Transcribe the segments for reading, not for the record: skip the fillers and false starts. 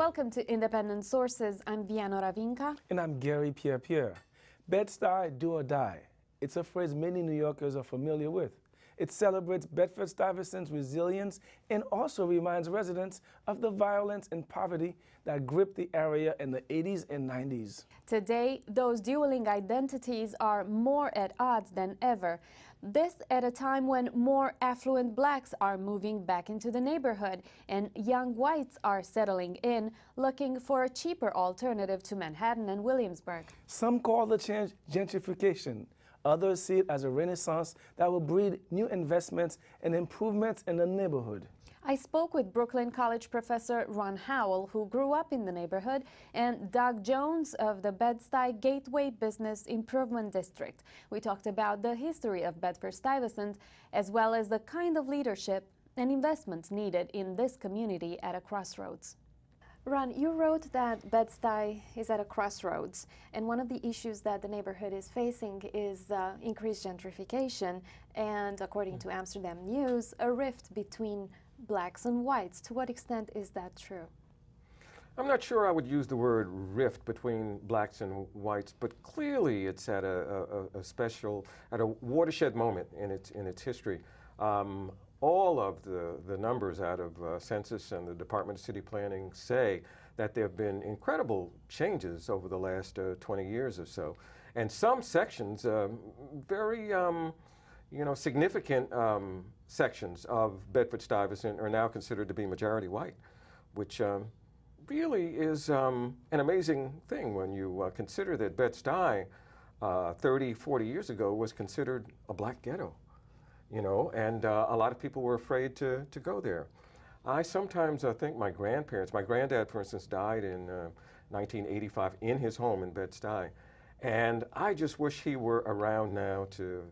Welcome to Independent Sources. I'm Viano Ravinka. And I'm Gary Pierre. Bed-Stuy, do or die. It's a phrase many New Yorkers are familiar with. It celebrates Bedford Stuyvesant's resilience and also reminds residents of the violence and poverty that gripped the area in the 80s and 90s. Today, those dueling identities are more at odds than ever. This at a time when more affluent blacks are moving back into the neighborhood and young whites are settling in, looking for a cheaper alternative to Manhattan and Williamsburg. Some call the change gentrification. Others see it as a renaissance that will breed new investments and improvements in the neighborhood. I spoke with Brooklyn College professor Ron Howell, who grew up in the neighborhood, and Doug Jones of the Bed-Stuy Gateway Business Improvement District. We talked about the history of Bedford-Stuyvesant, as well as the kind of leadership and investments needed in this community at a crossroads. Ron, you wrote that Bed-Stuy is at a crossroads, and one of the issues that the neighborhood is facing is increased gentrification, and according to Amsterdam News, a rift between blacks and whites. To what extent is that true? I'm not sure I would use the word rift between blacks and whites, but clearly it's at a watershed moment in its history. All of the numbers out of Census and the Department of City Planning say that there have been incredible changes over the last 20 years or so. And some sections, very significant sections of Bedford-Stuyvesant are now considered to be majority white, which really is an amazing thing when you consider that Bed-Stuy 30, 40 years ago was considered a black ghetto. And a lot of people were afraid to go there. I sometimes think my granddad, for instance, died in 1985 in his home in Bed-Stuy. And I just wish he were around now to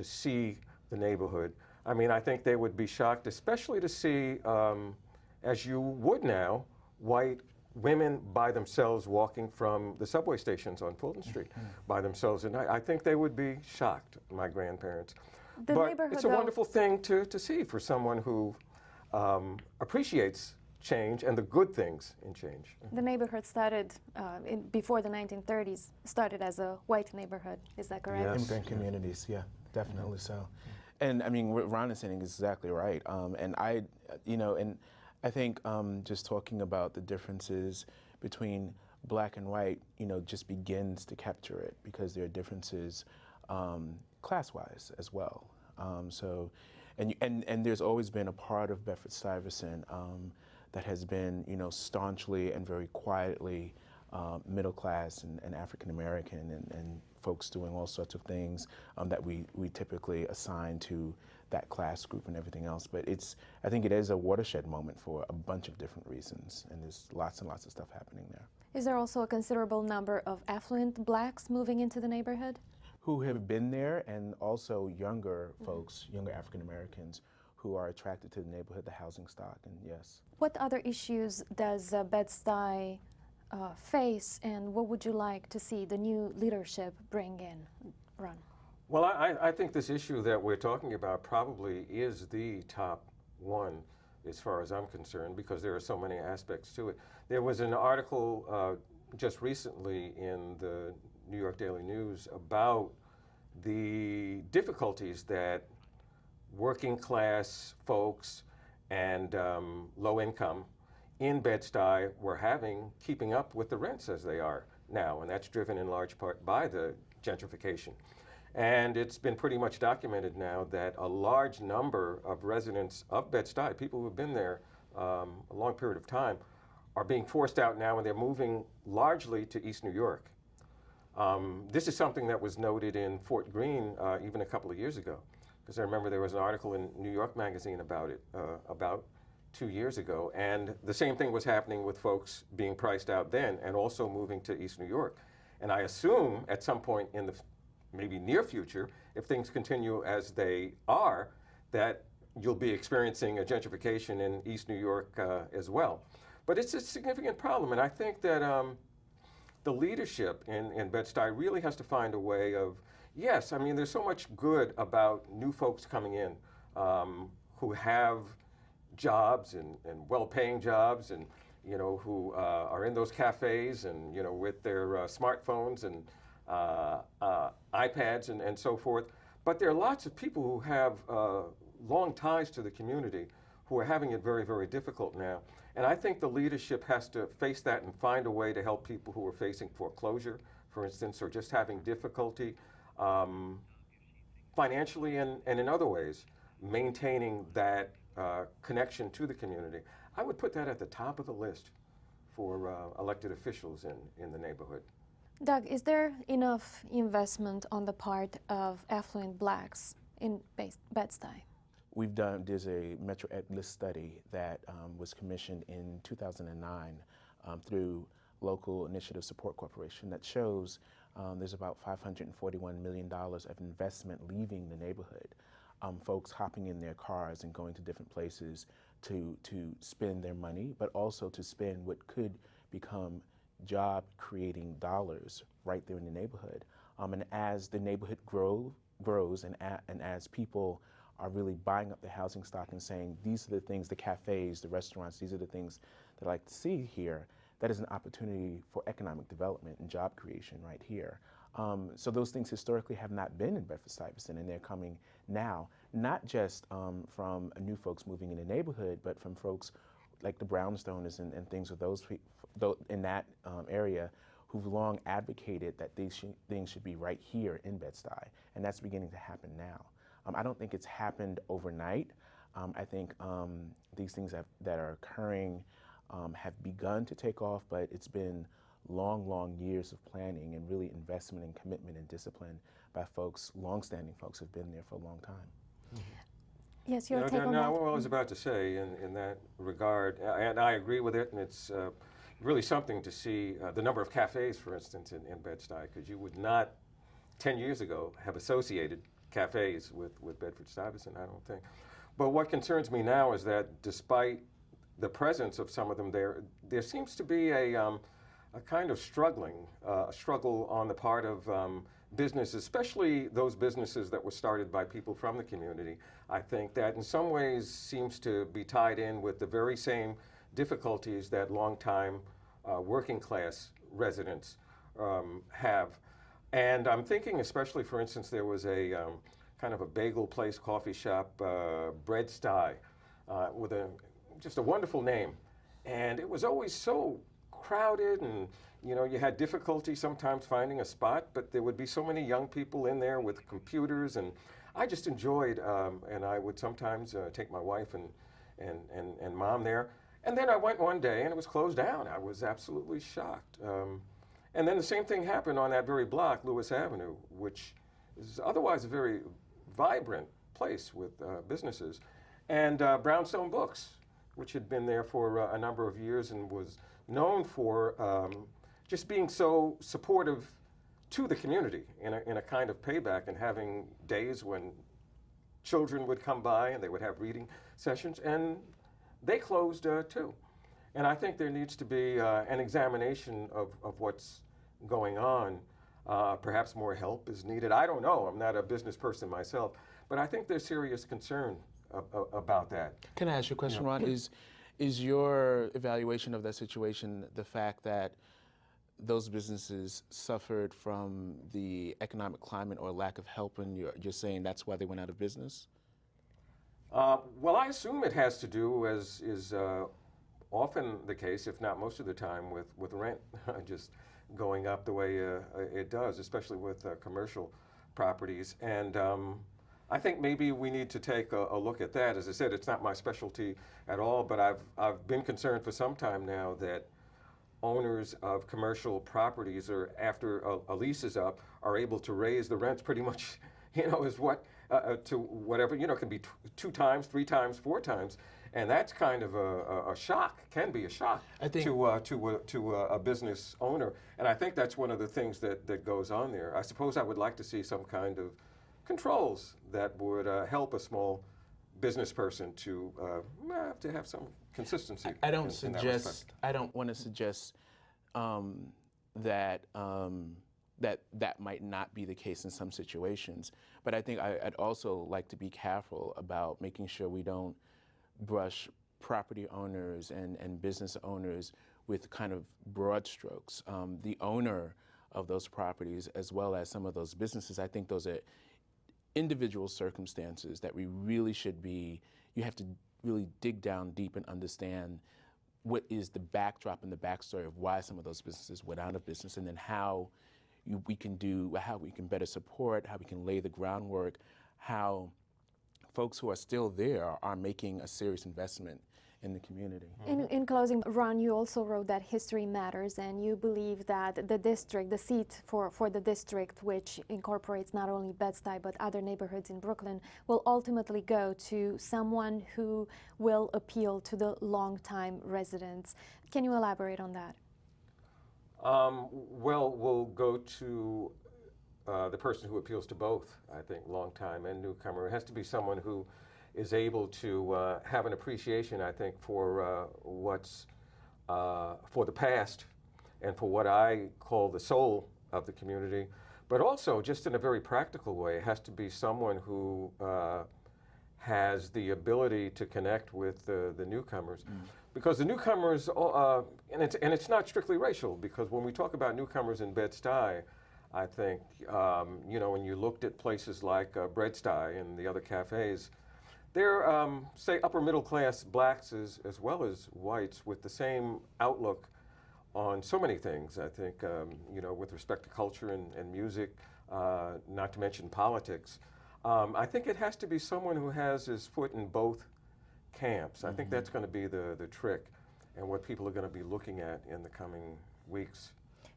see the neighborhood. I mean, I think they would be shocked, especially to see, as you would now, white women by themselves walking from the subway stations on Fulton Street by themselves. And I think they would be shocked, my grandparents. But it's a wonderful thing to see for someone who appreciates change and the good things in change. The neighborhood started before the 1930s, started as a white neighborhood. Is that correct? Yes. Immigrant communities, yeah, definitely so. And I mean, what Ron is saying is exactly right. And I think just talking about the differences between black and white, just begins to capture it, because there are differences class-wise as well. And there's always been a part of Bedford-Stuyvesant that has been, staunchly and very quietly middle class and African American and folks doing all sorts of things that we typically assign to that class group and everything else. But I think it is a watershed moment for a bunch of different reasons, and there's lots and lots of stuff happening there. Is there also a considerable number of affluent blacks moving into the neighborhood? Who have been there, and also younger folks, younger African Americans, who are attracted to the neighborhood, the housing stock, and yes. What other issues does Bed-Stuy face, and what would you like to see the new leadership bring in? Ron. Well, I think this issue that we're talking about probably is the top one as far as I'm concerned, because there are so many aspects to it. There was an article just recently in the New York Daily News about the difficulties that working class folks and low income in Bed-Stuy were having keeping up with the rents as they are now, and that's driven in large part by the gentrification. And it's been pretty much documented now that a large number of residents of Bed-Stuy, people who've been there a long period of time, are being forced out now, and they're moving largely to East New York. This is something that was noted in Fort Greene even a couple of years ago, because I remember there was an article in New York Magazine about it about 2 years ago, and the same thing was happening with folks being priced out then and also moving to East New York. And I assume at some point in the maybe near future, if things continue as they are, that you'll be experiencing a gentrification in East New York as well. But it's a significant problem, and I think that the leadership in Bed-Stuy really has to find a way of, yes, I mean, there's so much good about new folks coming in who have jobs and well-paying jobs and who are in those cafes and, with their smartphones and iPads and so forth. But there are lots of people who have long ties to the community who are having it very, very difficult now. And I think the leadership has to face that and find a way to help people who are facing foreclosure, for instance, or just having difficulty financially and in other ways, maintaining that connection to the community. I would put that at the top of the list for elected officials in the neighborhood. Doug, is there enough investment on the part of affluent blacks in Bed-Stuy? There's a Metro List study that was commissioned in 2009 through Local Initiative Support Corporation that shows there's about $541 million of investment leaving the neighborhood. Folks hopping in their cars and going to different places to spend their money, but also to spend what could become job-creating dollars right there in the neighborhood. And as the neighborhood grows and as people are really buying up the housing stock and saying, these are the things, the cafes, the restaurants, these are the things that I like to see here, that is an opportunity for economic development and job creation right here. So those things historically have not been in Bedford-Stuyvesant, and they're coming now, not just from new folks moving in the neighborhood, but from folks like the brownstones and things of those in that area who've long advocated that these things should be right here in Bed-Stuy, and that's beginning to happen now. I don't think it's happened overnight. I think these things that are occurring have begun to take off, but it's been long years of planning and really investment and commitment and discipline by folks, longstanding folks who've been there for a long time. Mm-hmm. Yes, your take on no, that? what I was about to say in that regard, and I agree with it, and it's really something to see the number of cafes, for instance, in Bed-Stuy, because you would not, 10 years ago, have associated cafes with Bedford-Stuyvesant, I don't think. But what concerns me now is that despite the presence of some of them there seems to be a kind of struggle on the part of businesses, especially those businesses that were started by people from the community. I think that in some ways seems to be tied in with the very same difficulties that longtime working class residents have. And I'm thinking especially, for instance, there was a kind of a bagel place, coffee shop, Bed-Stuy, with just a wonderful name. And it was always so crowded, and you had difficulty sometimes finding a spot, but there would be so many young people in there with computers, and I just enjoyed, and I would sometimes take my wife and mom there. And then I went one day and it was closed down. I was absolutely shocked. And then the same thing happened on that very block, Lewis Avenue, which is otherwise a very vibrant place with businesses. And Brownstone Books, which had been there for a number of years and was known for just being so supportive to the community in a kind of payback, and having days when children would come by and they would have reading sessions, and they closed too. And I think there needs to be an examination of what's going on. Perhaps more help is needed. I don't know. I'm not a business person myself, but I think there's serious concern about that. Can I ask you a question, Ron? Is your evaluation of that situation the fact that those businesses suffered from the economic climate or lack of help, and you're saying that's why they went out of business? Well, I assume it has to do, as is often the case, if not most of the time, with rent just going up the way it does, especially with commercial properties. And I think maybe we need to take a look at that. As I said, it's not my specialty at all, but I've been concerned for some time now that owners of commercial properties, or after a lease is up, are able to raise the rents pretty much, is what to whatever, it can be 2 times, 3 times, 4 times. And that's kind of a shock, can be a shock to a business owner. And I think that's one of the things that goes on there. I suppose I would like to see some kind of controls that would help a small business person to have some consistency. I don't want to suggest that that might not be the case in some situations. But I think I'd also like to be careful about making sure we don't brush property owners and business owners with kind of broad strokes. The owner of those properties, as well as some of those businesses, I think those are individual circumstances that we really should be, you have to really dig down deep and understand what is the backdrop and the backstory of why some of those businesses went out of business, and then how we can better support, how we can lay the groundwork, how folks who are still there are making a serious investment in the community. In closing, Ron, you also wrote that history matters, and you believe that the district, the seat for the district, which incorporates not only Bed-Stuy but other neighborhoods in Brooklyn, will ultimately go to someone who will appeal to the longtime residents. Can you elaborate on that? Well, we'll go to the person who appeals to both, I think, longtime and newcomer. It has to be someone who is able to have an appreciation, I think, for what's for the past and for what I call the soul of the community, but also just in a very practical way. It has to be someone who has the ability to connect with the newcomers, because the newcomers, and it's not strictly racial, because when we talk about newcomers in Bed-Stuy, I think when you looked at places like Bed-Stuy and the other cafes, they're, say, upper middle class blacks as well as whites with the same outlook on so many things, I think, with respect to culture and music, not to mention politics. I think it has to be someone who has his foot in both camps. I think that's going to be the trick and what people are going to be looking at in the coming weeks.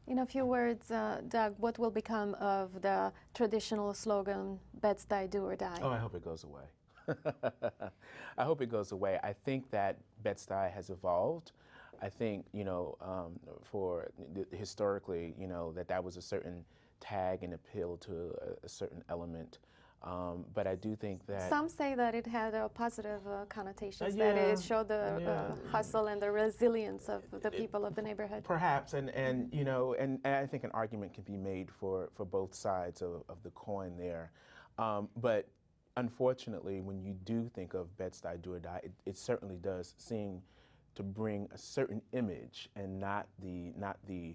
In a few words, Doug, what will become of the traditional slogan, Bed-Stuy, do or die? Oh, I hope it goes away. I hope it goes away. I think that Bed-Stuy has evolved. I think, historically, that was a certain tag and appeal to a certain element. But I do think that some say that it had a positive connotations, that it showed the hustle and the resilience of the people of the neighborhood. Perhaps, and I think an argument can be made for both sides of the coin there. But unfortunately, when you do think of Bed-Stuy, do or die, it certainly does seem to bring a certain image and not the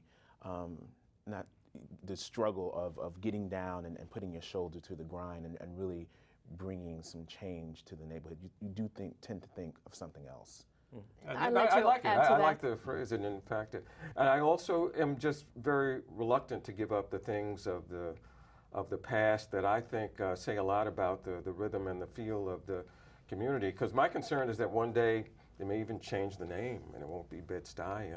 struggle of getting down and putting your shoulder to the grind and really bringing some change to the neighborhood. You do tend to think of something else. I like it. I like the phrase, and in fact, and I also am just very reluctant to give up the things of the past that I think say a lot about the rhythm and the feel of the community. Because my concern is that one day they may even change the name, and it won't be Bed-Stuy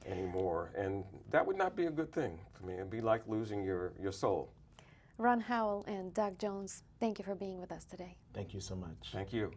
anymore, and that would not be a good thing for me. It'd be like losing your soul. Ron Howell and Doug Jones, thank you for being with us today. Thank you so much. Thank you.